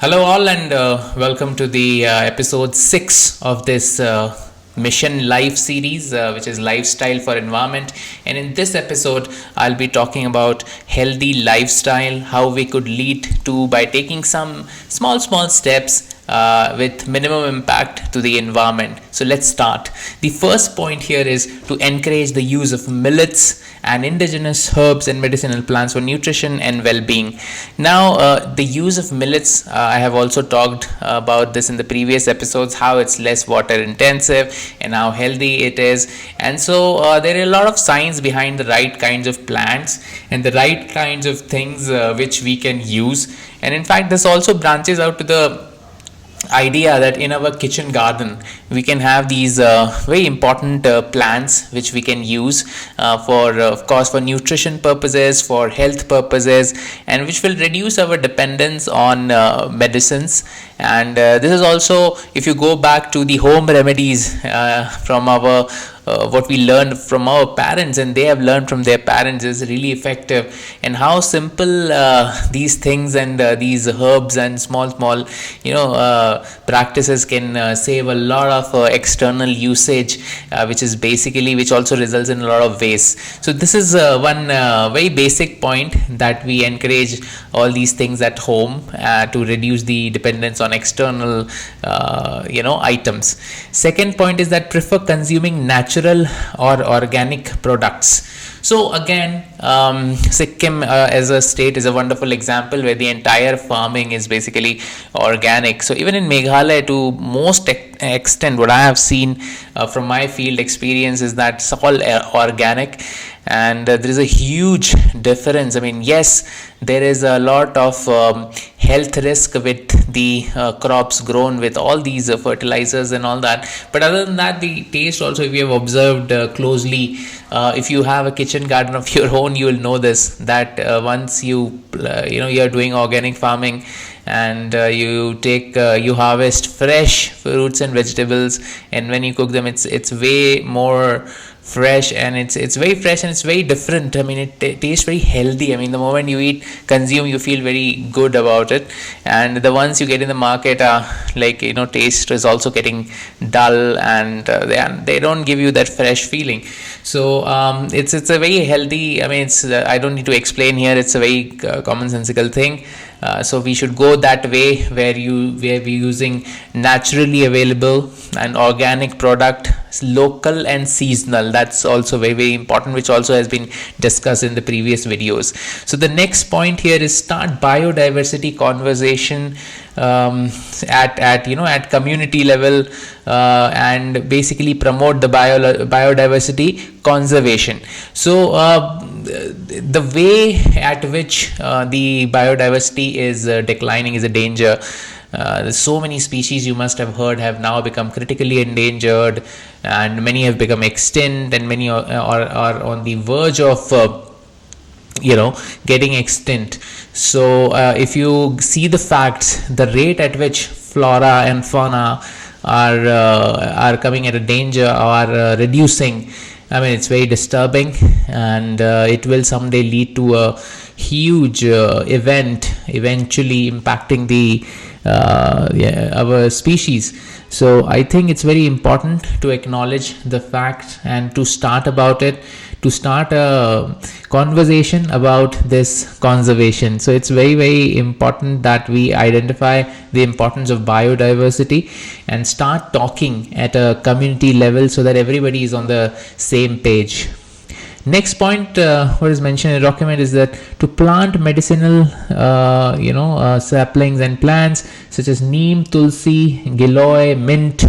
Hello, all, and welcome to the episode 6 of this Mission Life series, which is Lifestyle for Environment. And in this episode, I'll be talking about healthy lifestyle, how we could lead to by taking some small steps with minimum impact to the environment. So let's start. The first point here is to encourage the use of millets and indigenous herbs and medicinal plants for nutrition and well-being. Now, the use of millets, I have also talked about this in the previous episodes, how it's less water intensive and how healthy it is. And so there are a lot of science behind the right kinds of plants and the right kinds of things which we can use. And in fact, this also branches out to the idea that in our kitchen garden we can have these very important plants which we can use of course for nutrition purposes, for health purposes, and which will reduce our dependence on medicines. And this is also, if you go back to the home remedies from our what we learned from our parents and they have learned from their parents, is really effective, and how simple these things and these herbs and small practices can save a lot of external usage, which also results in a lot of waste. So this is one very basic point, that we encourage all these things at home to reduce the dependence on external items. Second point is that prefer consuming natural or organic products. So again, Sikkim as a state is a wonderful example where the entire farming is basically organic. So even in Meghalaya, to most extent, what I have seen from my field experience is that it's all organic. And there is a huge difference. I mean, yes, there is a lot of health risk with the crops grown with all these fertilizers and all that. But other than that, the taste also, if you have observed closely, if you have a kitchen garden of your own, you will know this, that once you are doing organic farming, and you harvest fresh fruits and vegetables, and when you cook them, it's way more fresh, and it's very fresh and it's very different. I mean, it tastes very healthy. I mean, the moment you consume, you feel very good about it. And the ones you get in the market are taste is also getting dull, and they don't give you that fresh feeling. So it's a very healthy, I mean, I don't need to explain here, it's a very commonsensical thing. So we should go that way, where we're using naturally available and organic product, local and seasonal. That's also very, very important, which also has been discussed in the previous videos. So the next point here is start biodiversity conversation at community level, and basically promote the biodiversity conservation. So the way at which the biodiversity is declining is a danger. There's so many species, you must have heard, have now become critically endangered, and many have become extinct, and many are on the verge of getting extinct. So if you see the facts, the rate at which flora and fauna are coming at a danger or reducing, I mean, it's very disturbing, and it will someday lead to a huge event, eventually impacting our species. So I think it's very important to acknowledge the fact and to start about it, to start a conversation about this conservation. So it's very, very important that we identify the importance of biodiversity and start talking at a community level so that everybody is on the same page. Next point, what is mentioned in the document, is that to plant medicinal, saplings and plants such as neem, tulsi, giloy, mint,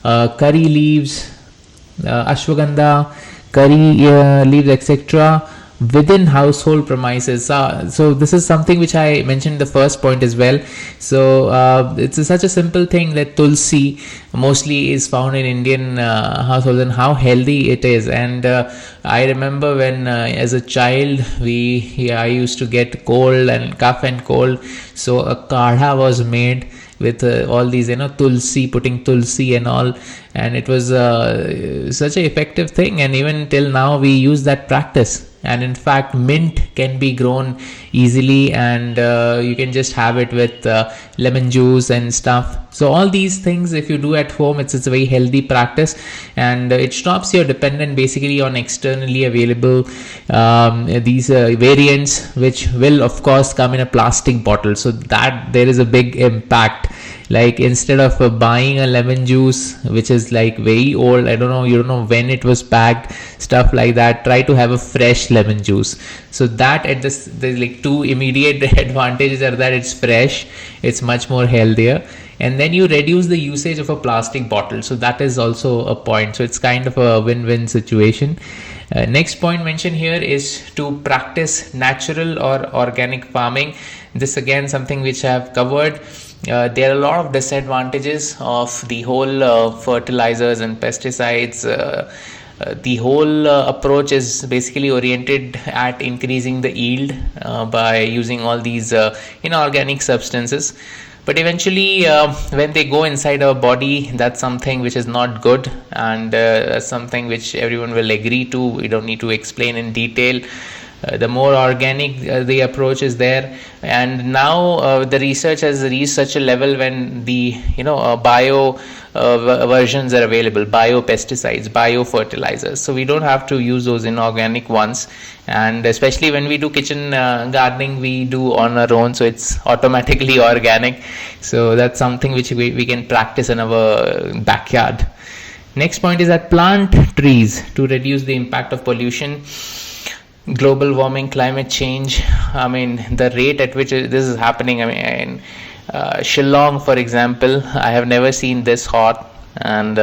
curry leaves, ashwagandha, curry leaves, etc., within household premises. So this is something which I mentioned in the first point as well. So it's such a simple thing that tulsi mostly is found in Indian households, and how healthy it is. And I remember when as a child I used to get cold and cough and cold, so a kadha was made with all these tulsi, putting tulsi and all, and it was such an effective thing, and even till now we use that practice. and in fact mint can be grown easily, and you can just have it with lemon juice and stuff. So all these things, if you do at home, it's a very healthy practice, and it stops your dependent basically on externally available these variants, which will of course come in a plastic bottle. So that there is a big impact. Like instead of buying a lemon juice which is like very old, you don't know when it was packed, stuff like that, try to have a fresh lemon juice. So that there's like two immediate advantages are that it's fresh, it's much more healthier, and then you reduce the usage of a plastic bottle. So that is also a point. So it's kind of a win-win situation. Next point mentioned here is to practice natural or organic farming. This again something which I have covered. There are a lot of disadvantages of the whole fertilizers and pesticides. The whole approach is basically oriented at increasing the yield by using all these inorganic substances. But eventually, when they go inside our body, that's something which is not good, and something which everyone will agree to. We don't need to explain in detail. The more organic the approach is there, and now the research has reached such a level when the bio versions are available, bio pesticides, bio fertilizers, so we don't have to use those inorganic ones. And especially when we do kitchen gardening, we do on our own, so it's automatically organic. So that's something which we can practice in our backyard. Next point is that plant trees to reduce the impact of pollution, global warming, climate change. I mean, the rate at which this is happening, I mean, Shillong, for example, I have never seen this hot, and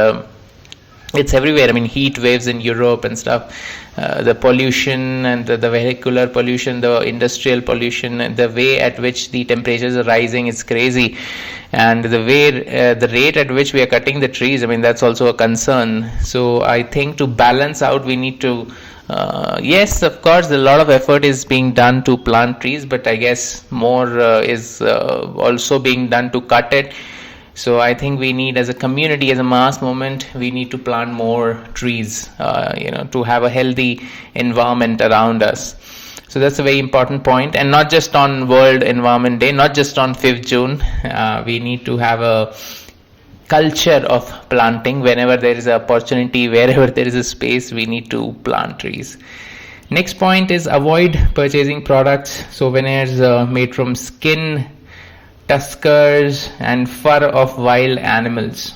it's everywhere. I mean, heat waves in Europe and stuff. The pollution and the vehicular pollution, the industrial pollution, and the way at which the temperatures are rising is crazy. And the way, the rate at which we are cutting the trees, I mean, that's also a concern. So I think to balance out, we need to yes, of course, a lot of effort is being done to plant trees, but I guess more is also being done to cut it. So I think we need, as a community, as a mass movement, we need to plant more trees, to have a healthy environment around us. So that's a very important point. And not just on World Environment Day, not just on 5th June, we need to have a culture of planting. Whenever there is an opportunity, wherever there is a space, we need to plant trees. Next point is avoid purchasing products, souvenirs made from skin, tuskers and fur of wild animals.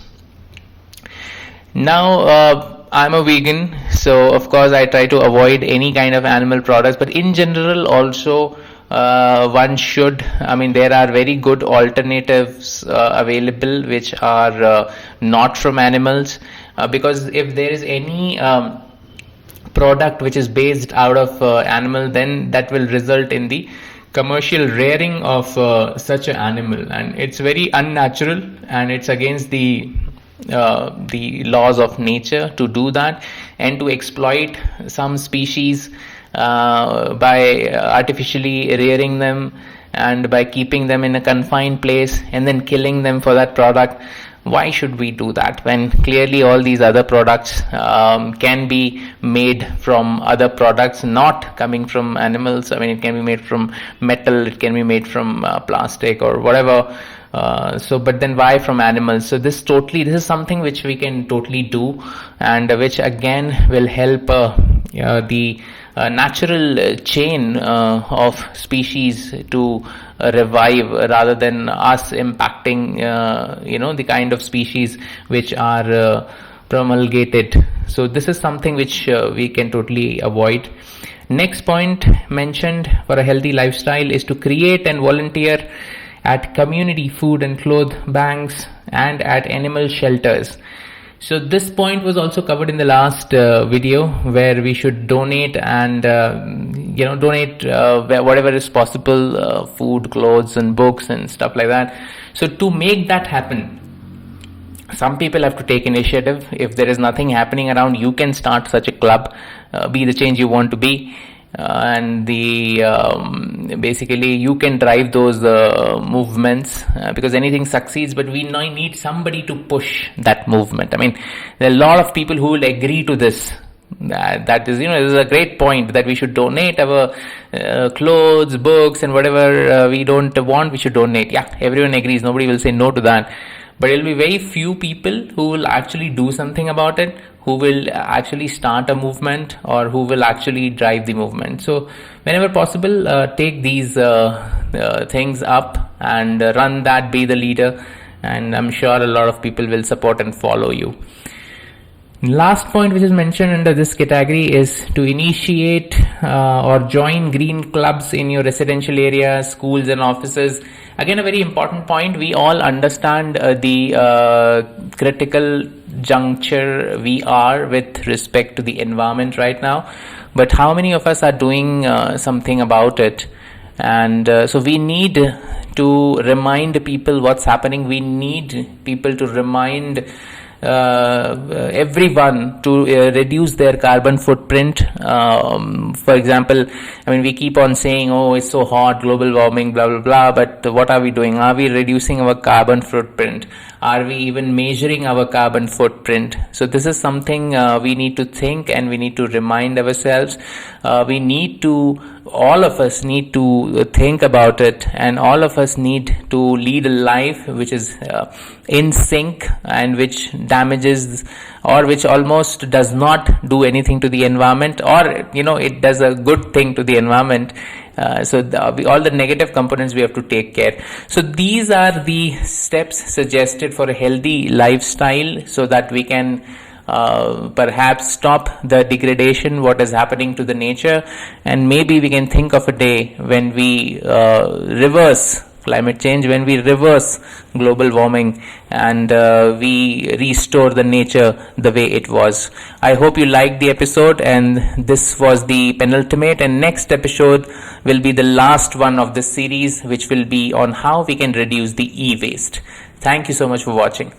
Now I'm a vegan, so of course I try to avoid any kind of animal products, but in general also one should, I mean, there are very good alternatives available which are not from animals, because if there is any product which is based out of animal, then that will result in the commercial rearing of such an animal, and it's very unnatural, and it's against the laws of nature to do that and to exploit some species by artificially rearing them and by keeping them in a confined place and then killing them for that product. Why should we do that when clearly all these other products can be made from other products not coming from animals? I mean, it can be made from metal, it can be made from plastic or whatever. But then why from animals? So this is something which we can totally do, and which again will help the natural chain of species to revive, rather than us impacting the kind of species which are promulgated. So this is something which we can totally avoid. Next point mentioned for a healthy lifestyle is to create and volunteer at community food and cloth banks and at animal shelters. So this point was also covered in the last video, where we should donate and donate whatever is possible, food, clothes and books and stuff like that. So to make that happen, some people have to take initiative. If there is nothing happening around, you can start such a club, be the change you want to be, and basically you can drive those movements, because anything succeeds, but we need somebody to push that movement. I mean, there are a lot of people who will agree to this, That is, this is a great point, that we should donate our clothes, books, and whatever we don't want, we should donate. Yeah, everyone agrees. Nobody will say no to that. But it will be very few people who will actually do something about it, who will actually start a movement, or who will actually drive the movement. So whenever possible, take these things up and run that, be the leader, and I'm sure a lot of people will support and follow you. Last point which is mentioned under this category is to initiate or join green clubs in your residential areas, schools and offices. Again, a very important point. We all understand the critical juncture we are with respect to the environment right now, but how many of us are doing something about it? And so we need to remind people what's happening. We need people to remind everyone to reduce their carbon footprint. For example, we keep on saying, oh, it's so hot, global warming, blah blah blah, but what are we doing? Are we reducing our carbon footprint? Are we even measuring our carbon footprint? So this is something we need to think, and we need to remind ourselves. All of us need to think about it, and all of us need to lead a life which is in sync, and which damages, or which almost does not do anything to the environment, or it does a good thing to the environment. All the negative components we have to take care. So these are the steps suggested for a healthy lifestyle, so that we can perhaps stop the degradation what is happening to the nature, and maybe we can think of a day when we reverse climate change, when we reverse global warming, and we restore the nature the way it was. I hope you liked the episode, and this was the penultimate, and next episode will be the last one of this series, which will be on how we can reduce the e-waste. Thank you so much for watching.